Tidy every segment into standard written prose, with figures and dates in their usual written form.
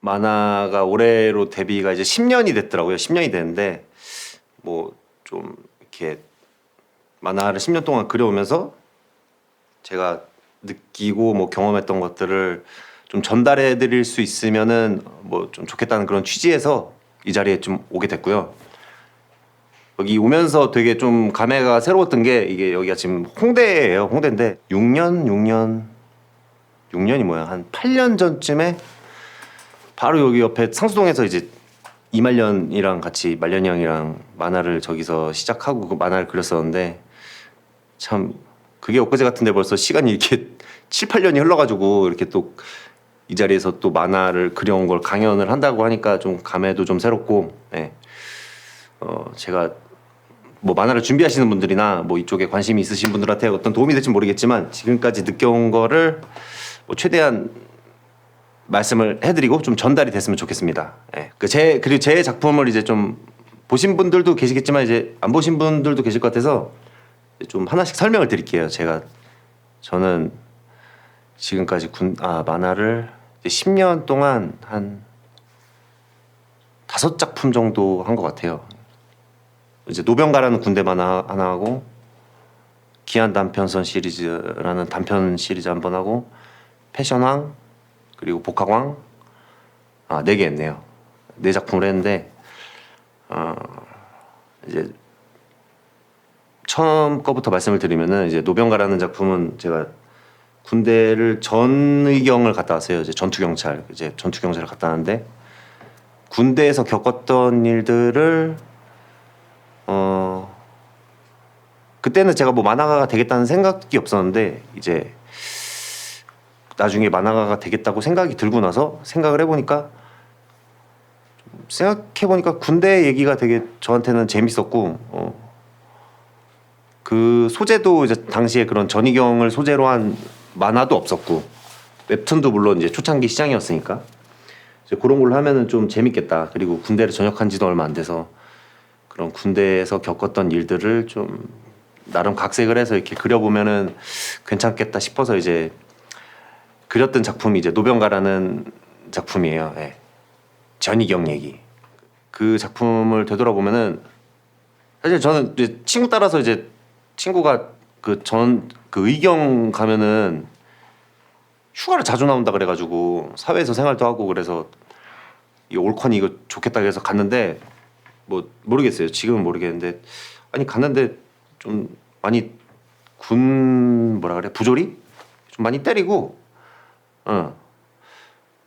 만화가 올해로 데뷔가 이제 10년이 됐더라고요. 10년이 됐는데 뭐 좀 이렇게 만화를 10년 동안 그려오면서 제가 느끼고 뭐 경험했던 것들을 좀 전달해 드릴 수 있으면은 뭐 좀 좋겠다는 그런 취지에서 이 자리에 좀 오게 됐고요. 여기 오면서 되게 좀 감회가 새로웠던 게 이게 여기가 지금 홍대예요. 홍대인데 6년이 뭐야? 한 8년 전쯤에 바로 여기 옆에 상수동에서 이제 이말년이랑 같이 말년이 형이랑 만화를 저기서 시작하고 그 만화를 그렸었는데 참 그게 엊그제 같은데 벌써 시간이 이렇게 7, 8년이 흘러가지고 이렇게 또 이 자리에서 또 만화를 그려온 걸 강연을 한다고 하니까 좀 감회도 좀 새롭고, 네. 제가 뭐 만화를 준비하시는 분들이나 뭐 이쪽에 관심이 있으신 분들한테 어떤 도움이 될지 모르겠지만 지금까지 느껴온 거를 뭐 최대한 말씀을 해드리고 좀 전달이 됐으면 좋겠습니다. 예. 그리고 제 작품을 이제 좀 보신 분들도 계시겠지만 이제 안 보신 분들도 계실 것 같아서 좀 하나씩 설명을 드릴게요. 저는 지금까지 만화를 이제 10년 동안 한 5작품 정도 한 것 같아요. 이제 노병가라는 군대 만화 하나 하고 기안 단편선 시리즈라는 단편 시리즈 한 번 하고 패션왕 그리고 복학왕 4개 했네요. 4작품을 했는데 이제 처음 거부터 말씀을 드리면은 이제 노병가라는 작품은 제가 군대를 전의경을 갔다 왔어요. 이제 전투경찰을 갔다 왔는데 군대에서 겪었던 일들을 그때는 제가 뭐 만화가가 되겠다는 생각이 없었는데 이제 나중에 만화가가 되겠다고 생각이 들고 나서 생각을 해보니까 군대 얘기가 되게 저한테는 재밌었고 그 소재도 이제 당시에 그런 전의경을 소재로 한 만화도 없었고 웹툰도 물론 이제 초창기 시장이었으니까 이제 그런 걸로 하면은 좀 재밌겠다. 그리고 군대를 전역한 지도 얼마 안 돼서 그런 군대에서 겪었던 일들을 좀 나름 각색을 해서 이렇게 그려보면은 괜찮겠다 싶어서 이제 그렸던 작품이 이제 노병가라는 작품이에요. 예. 전의경 얘기. 그 작품을 되돌아보면은 사실 저는 이제 친구 따라서 이제 친구가 그 의경 가면은 휴가를 자주 나온다 그래가지고 사회에서 생활도 하고 그래서 이 올컨이 이거 좋겠다 그래서 갔는데 뭐 모르겠어요. 지금은 모르겠는데 아니 갔는데 좀 많이 부조리 좀 많이 때리고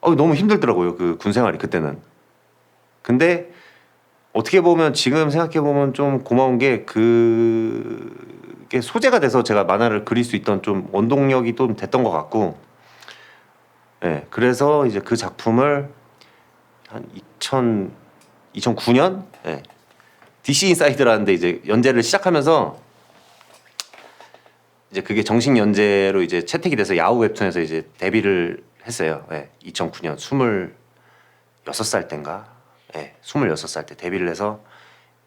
너무 힘들더라고요. 그 군 생활이 그때는. 근데 어떻게 보면 지금 생각해 보면 좀 고마운 게 그게 소재가 돼서 제가 만화를 그릴 수 있던 좀 원동력이 좀 됐던 것 같고, 예. 그래서 이제 그 작품을 한 2009년 예. DC 인사이드라는데 이제 연재를 시작하면서 이제 그게 정식 연재로 이제 채택이 돼서 야후 웹툰에서 이제 데뷔를 했어요. 예. 2009년 26살 때인가? 예. 26살 때 데뷔를 해서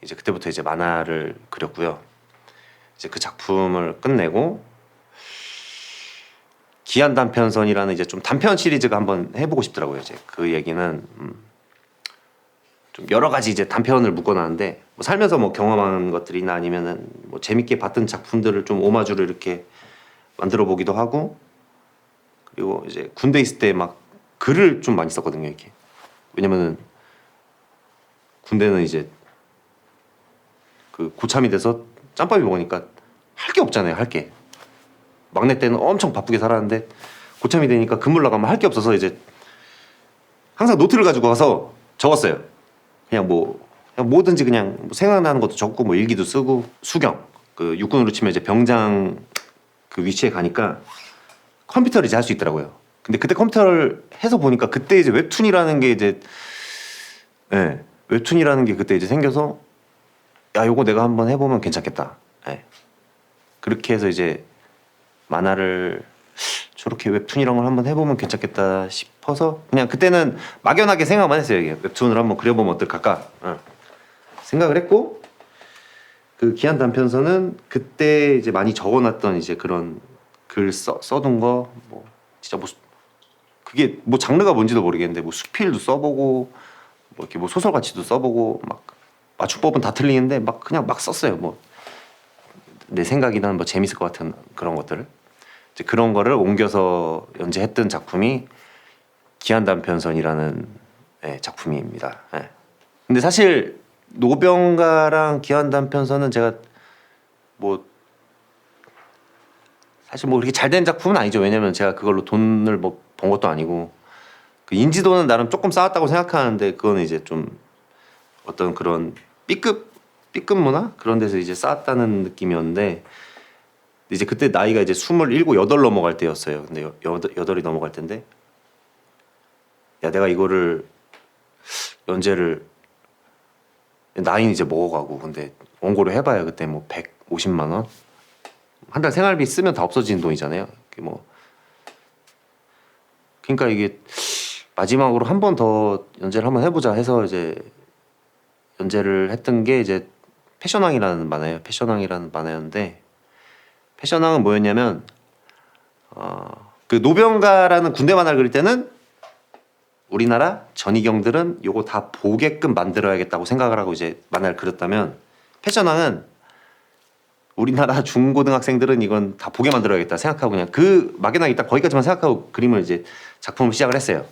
이제 그때부터 이제 만화를 그렸고요. 이제 그 작품을 끝내고 기안 단편선이라는 이제 좀 단편 시리즈가 한번 해보고 싶더라고요. 이제 그 얘기는 좀 여러 가지 이제 단편을 묶어놨는데 뭐 살면서 뭐 경험한 것들이나 아니면은 뭐 재밌게 봤던 작품들을 좀 오마주를 이렇게 만들어 보기도 하고 그리고 이제 군대 있을 때 막 글을 좀 많이 썼거든요. 이렇게 왜냐면은 군대는 이제 그 고참이 돼서 짬밥이 먹으니까 할 게 없잖아요. 할 게. 막내 때는 엄청 바쁘게 살았는데 고참이 되니까 근무 나가면 할 게 없어서 이제 항상 노트를 가지고 가서 적었어요. 그냥 뭐든지 그냥 뭐 생각나는 것도 적고 뭐 일기도 쓰고 수경 그 육군으로 치면 이제 병장 그 위치에 가니까 컴퓨터를 이제 할 수 있더라고요. 근데 그때 컴퓨터를 해서 보니까 그때 이제 웹툰이라는 게 그때 이제 생겨서 야 요거 내가 한번 해보면 괜찮겠다. 예. 그렇게 해서 이제 만화를 저렇게 웹툰 이런 걸 한번 해보면 괜찮겠다 싶어서 그냥 그때는 막연하게 생각만 했어요. 이게 웹툰을 한번 그려보면 어떨까 생각을 했고 그 기안 단편서는 그때 이제 많이 적어놨던 이제 그런 글 써둔 거 뭐 진짜 뭐 그게 뭐 장르가 뭔지도 모르겠는데 뭐 수필도 써보고 뭐 이렇게 뭐 소설 같이도 써보고 막 맞춤법은 다 틀리는데 막 그냥 막 썼어요. 뭐 내 생각이나 뭐 재밌을 것 같은 그런 것들을 이제 그런 거를 옮겨서 연재했던 작품이 기안단편선이라는 작품입니다. 예. 근데 사실 노병가랑 기안단편선은 제가 뭐 사실 뭐 그렇게 잘 된 작품은 아니죠. 왜냐면 제가 그걸로 돈을 뭐 번 것도 아니고 그 인지도는 나름 조금 쌓았다고 생각하는데 그거는 이제 좀 어떤 그런 B급 문화 그런 데서 이제 쌓았다는 느낌이었는데 이제 그때 나이가 이제 27, 8 넘어갈 때였어요. 근데 여덟이 넘어갈 때인데 야 내가 이거를 연재를 나이는 이제 먹어가고 근데 원고를 해봐야 그때 뭐 150만 원 한 달 생활비 쓰면 다 없어지는 돈이잖아요. 뭐 그러니까 이게 마지막으로 한 번 더 연재를 한번 해보자 해서 이제 연재를 했던 게 이제 패션왕이라는 만화예요. 패션왕이라는 만화였는데 패션왕은 뭐였냐면 그 노병가라는 군대 만화를 그릴 때는 우리나라 전위경들은 요거 다 보게끔 만들어야겠다고 생각을 하고 이제 만화를 그렸다면 패션왕은 우리나라 중고등학생들은 이건 다 보게 만들어야겠다 생각하고 그냥 그 막연하게 딱 거기까지만 생각하고 그림을 이제 작품을 시작을 했어요.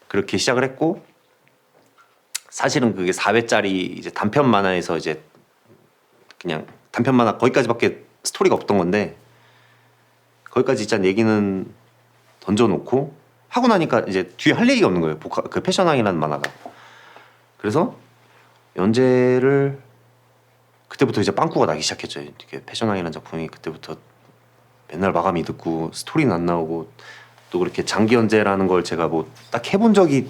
그렇게 시작을 했고 사실은 그게 4회짜리 이제 단편 만화에서 이제 그냥 단편 만화 거기까지밖에 스토리가 없던 건데 거기까지 일단 얘기는 던져놓고 하고 나니까 이제 뒤에 할 얘기가 없는 거예요. 그 패션왕이라는 만화가. 그래서 연재를 그때부터 이제 빵꾸가 나기 시작했죠. 이렇게 패션왕이라는 작품이 그때부터 맨날 마감이 늦고 스토리는 안 나오고 또 그렇게 장기 연재라는 걸 제가 뭐 딱 해본 적이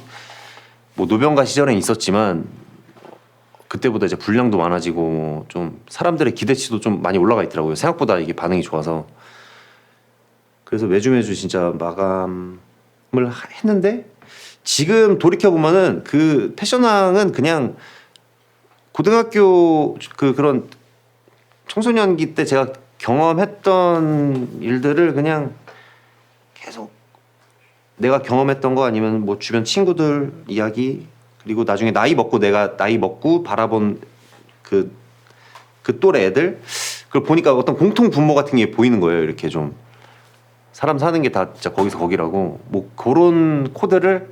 뭐 노병가 시절엔 있었지만 그때보다 이제 분량도 많아지고 좀 사람들의 기대치도 좀 많이 올라가 있더라고요. 생각보다 이게 반응이 좋아서. 그래서 매주 진짜 마감을 했는데 지금 돌이켜보면은 그 패션왕은 그냥 고등학교 그런 청소년기 때 제가 경험했던 일들을 그냥 계속 내가 경험했던 거 아니면 뭐 주변 친구들 이야기 그리고 나중에 내가 나이 먹고 바라본 그 또래 애들 그걸 보니까 어떤 공통 분모 같은 게 보이는 거예요. 이렇게 좀 사람 사는 게 다 진짜 거기서 거기라고 뭐 그런 코드를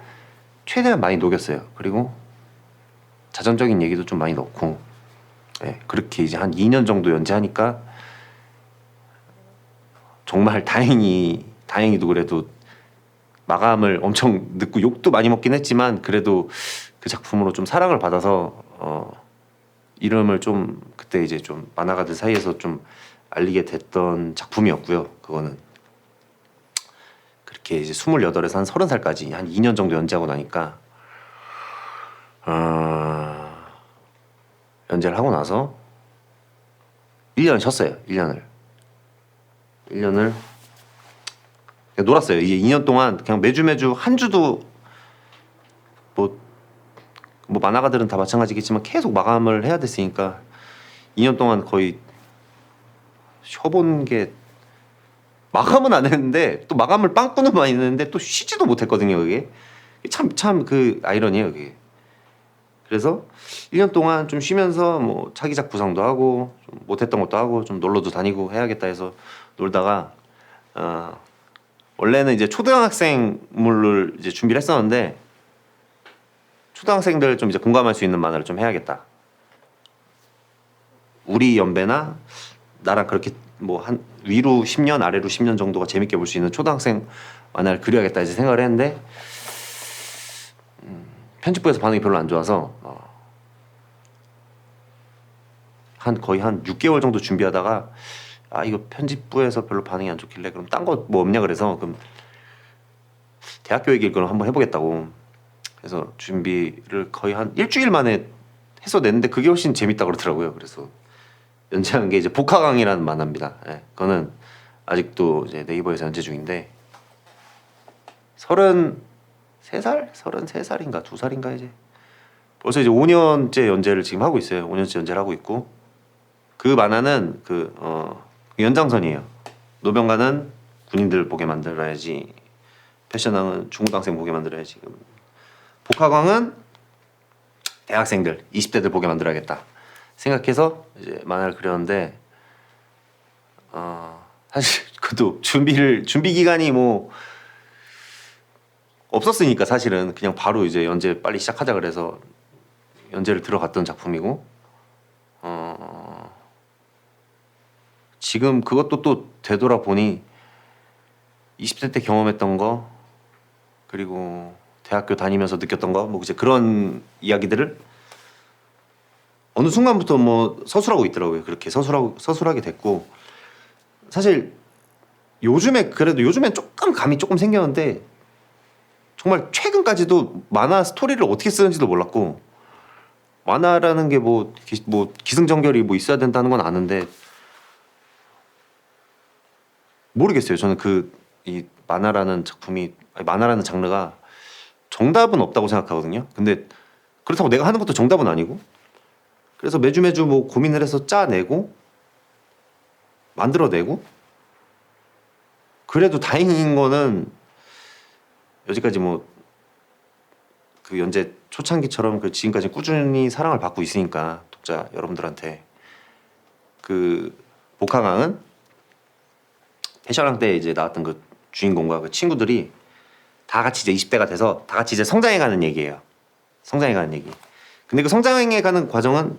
최대한 많이 녹였어요. 그리고 자전적인 얘기도 좀 많이 넣고 그렇게 이제 한 2년 정도 연재하니까 정말 다행히도 그래도 마감을 엄청 늦고 욕도 많이 먹긴 했지만 그래도 그 작품으로 좀 사랑을 받아서 이름을 좀 그때 이제 좀 만화가들 사이에서 좀 알리게 됐던 작품이었고요. 그거는 그렇게 이제 28에서 한 30살까지 한 2년 정도 연재하고 나니까 연재를 하고 나서 1년을 쉬었어요. 1년을 놀았어요. 이게 2년 동안 그냥 매주 한 주도 뭐 만화가들은 다 마찬가지겠지만 계속 마감을 해야 됐으니까 2년 동안 거의 쉬어본 게 마감은 안 했는데 또 마감을 빵꾸는 많이 했는데 또 쉬지도 못했거든요. 그게 참 그 아이러니예요. 그게. 그래서 1년 동안 좀 쉬면서 뭐 차기작 구상도 하고 좀 못했던 것도 하고 좀 놀러도 다니고 해야겠다 해서 놀다가 원래는 이제 초등학생물을 이제 준비를 했었는데 초등학생들 좀 이제 공감할 수 있는 만화를 좀 해야겠다. 우리 연배나 나랑 그렇게 뭐 한 위로 10년 아래로 10년 정도가 재밌게 볼 수 있는 초등학생 만화를 그려야겠다 이제 생각을 했는데 편집부에서 반응이 별로 안 좋아서 거의 한 6개월 정도 준비하다가 이거 편집부에서 별로 반응이 안 좋길래 그럼 딴 거 뭐 없냐 그래서 그럼 대학교 얘기를 그럼 한번 해보겠다고 그래서 준비를 거의 한 일주일 만에 해서 냈는데 그게 훨씬 재밌다 그러더라고요. 그래서 연재한 게 이제 복화강이라는 만화입니다. 그거는 아직도 이제 네이버에서 연재 중인데 33살? 33살인가 2살인가 이제 벌써 이제 5년째 연재를 지금 하고 있어요. 5년째 연재를 하고 있고 그 만화는 연장선이에요. 노병가는 군인들 보게 만들어야지 패션왕은 중고등학생 보게 만들어야지. 복학왕은 대학생들 20대들 보게 만들어야겠다 생각해서 이제 만화를 그렸는데 사실 그것도 준비 기간이 뭐 없었으니까 사실은 그냥 바로 이제 연재 빨리 시작하자 그래서 연재를 들어갔던 작품이고 지금 그것도 또 되돌아보니 20대 때 경험했던 거 그리고 대학교 다니면서 느꼈던 거 뭐 이제 그런 이야기들을 어느 순간부터 뭐 서술하고 있더라고요. 그렇게 서술하게 됐고 사실 요즘엔 조금 감이 조금 생겼는데 정말 최근까지도 만화 스토리를 어떻게 쓰는지도 몰랐고 만화라는 게 뭐 기승전결이 뭐 있어야 된다는 건 아는데 모르겠어요. 저는 이 만화라는 장르가 정답은 없다고 생각하거든요. 근데 그렇다고 내가 하는 것도 정답은 아니고 그래서 매주 뭐 고민을 해서 짜내고 만들어내고 그래도 다행인 거는 여지까지 뭐 그 연재 초창기처럼 그 지금까지 꾸준히 사랑을 받고 있으니까 독자 여러분들한테 그 복학왕은 패션왕 때 이제 나왔던 그 주인공과 그 친구들이 다 같이 이제 20대가 돼서 다 같이 이제 성장해가는 얘기예요. 성장해가는 얘기. 근데 그 성장해가는 과정은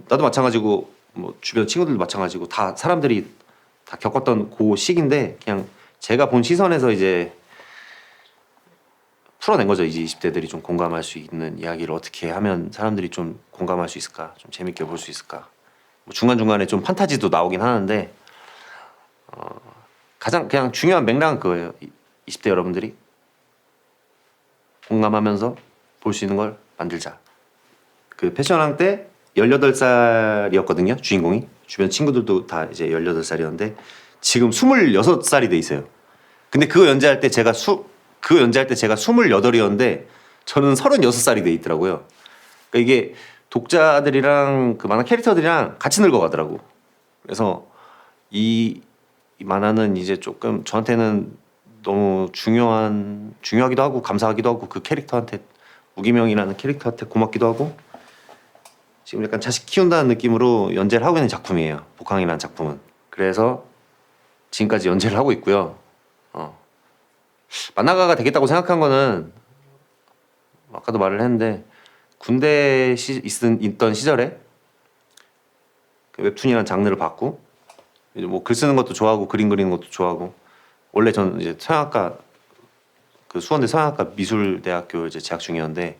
나도 마찬가지고 뭐 주변 친구들도 마찬가지고 다 사람들이 다 겪었던 그 시기인데 그냥 제가 본 시선에서 이제 풀어낸 거죠. 이제 20대들이 좀 공감할 수 있는 이야기를 어떻게 하면 사람들이 좀 공감할 수 있을까, 좀 재밌게 볼 수 있을까. 뭐 중간중간에 좀 판타지도 나오긴 하는데 가장 그냥 중요한 맥락은 그거예요. 20대 여러분들이 공감하면서 볼 수 있는 걸 만들자. 그 패션왕 때 18살이었거든요. 주인공이. 주변 친구들도 다 이제 18살이었는데 지금 26살이 돼 있어요. 근데 그거 연재할 때 제가 28이었는데 저는 36살이 돼 있더라고요. 그러니까 이게 독자들이랑 그 만화 캐릭터들이랑 같이 늙어가더라고. 그래서 이 만화는 이제 조금 저한테는 너무 중요하기도 하고 감사하기도 하고 그 캐릭터한테 우기명이라는 캐릭터한테 고맙기도 하고 지금 약간 자식 키운다는 느낌으로 연재를 하고 있는 작품이에요. 복학이라는 작품은. 그래서 지금까지 연재를 하고 있고요. 만화가가 되겠다고 생각한 거는 아까도 말을 했는데 군대 있던 시절에 그 웹툰이라는 장르를 봤고 이제 뭐 글 쓰는 것도 좋아하고 그림 그리는 것도 좋아하고 원래 저는 이제 서양학과 그 수원대 서양학과 미술대학교 이제 재학 중이었는데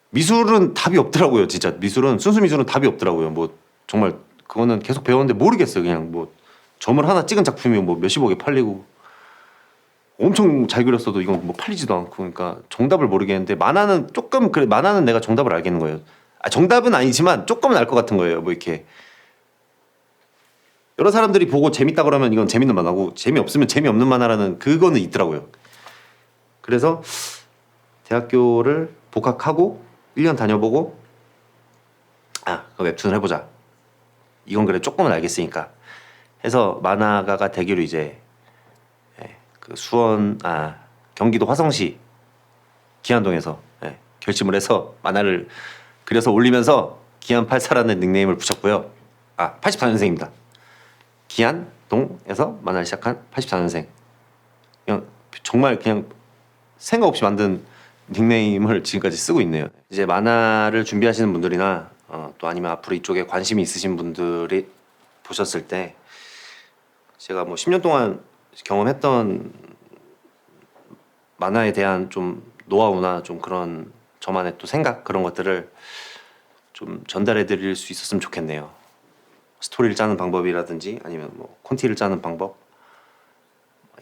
미술은 답이 없더라고요. 진짜 순수 미술은 답이 없더라고요. 뭐 정말 그거는 계속 배웠는데 모르겠어요. 그냥 뭐 점을 하나 찍은 작품이 뭐 몇십억에 팔리고 엄청 잘 그렸어도 이건 뭐 팔리지도 않고 그러니까 정답을 모르겠는데 만화는 조금 그래 만화는 내가 정답을 알겠는 거예요. 정답은 아니지만 조금은 알 것 같은 거예요. 뭐 이렇게 여러 사람들이 보고 재밌다 그러면 이건 재밌는 만화고 재미없으면 재미없는 만화라는 그거는 있더라고요. 그래서 대학교를 복학하고 1년 다녀보고 그 웹툰을 해보자. 이건 그래 조금은 알겠으니까 해서 만화가가 되기로 이제 그 경기도 화성시 기안동에서 결심을 해서 만화를 그려서 올리면서 기안84라는 닉네임을 붙였고요. 84년생입니다. 기안동에서 만화를 시작한 84년생. 그냥 정말 그냥 생각 없이 만든 닉네임을 지금까지 쓰고 있네요. 이제 만화를 준비하시는 분들이나 또 아니면 앞으로 이쪽에 관심이 있으신 분들이 보셨을 때 제가 뭐 10년 동안 경험했던 만화에 대한 좀 노하우나 좀 그런 저만의 또 생각 그런 것들을 좀 전달해 드릴 수 있었으면 좋겠네요. 스토리를 짜는 방법이라든지 아니면 뭐 콘티를 짜는 방법,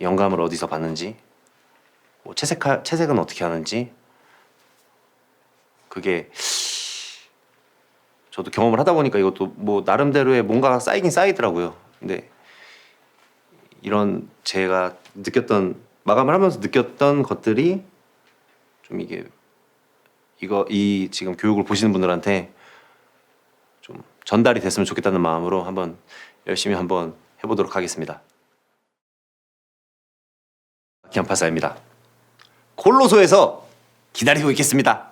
영감을 어디서 받는지, 뭐 채색은 어떻게 하는지 그게 저도 경험을 하다 보니까 이것도 뭐 나름대로의 뭔가가 쌓이긴 쌓이더라고요. 근데 이런 제가 마감을 하면서 느꼈던 것들이 좀 이 지금 교육을 보시는 분들한테 좀 전달이 됐으면 좋겠다는 마음으로 열심히 한번 해보도록 하겠습니다. 견파사입니다. 콜로소에서 기다리고 있겠습니다.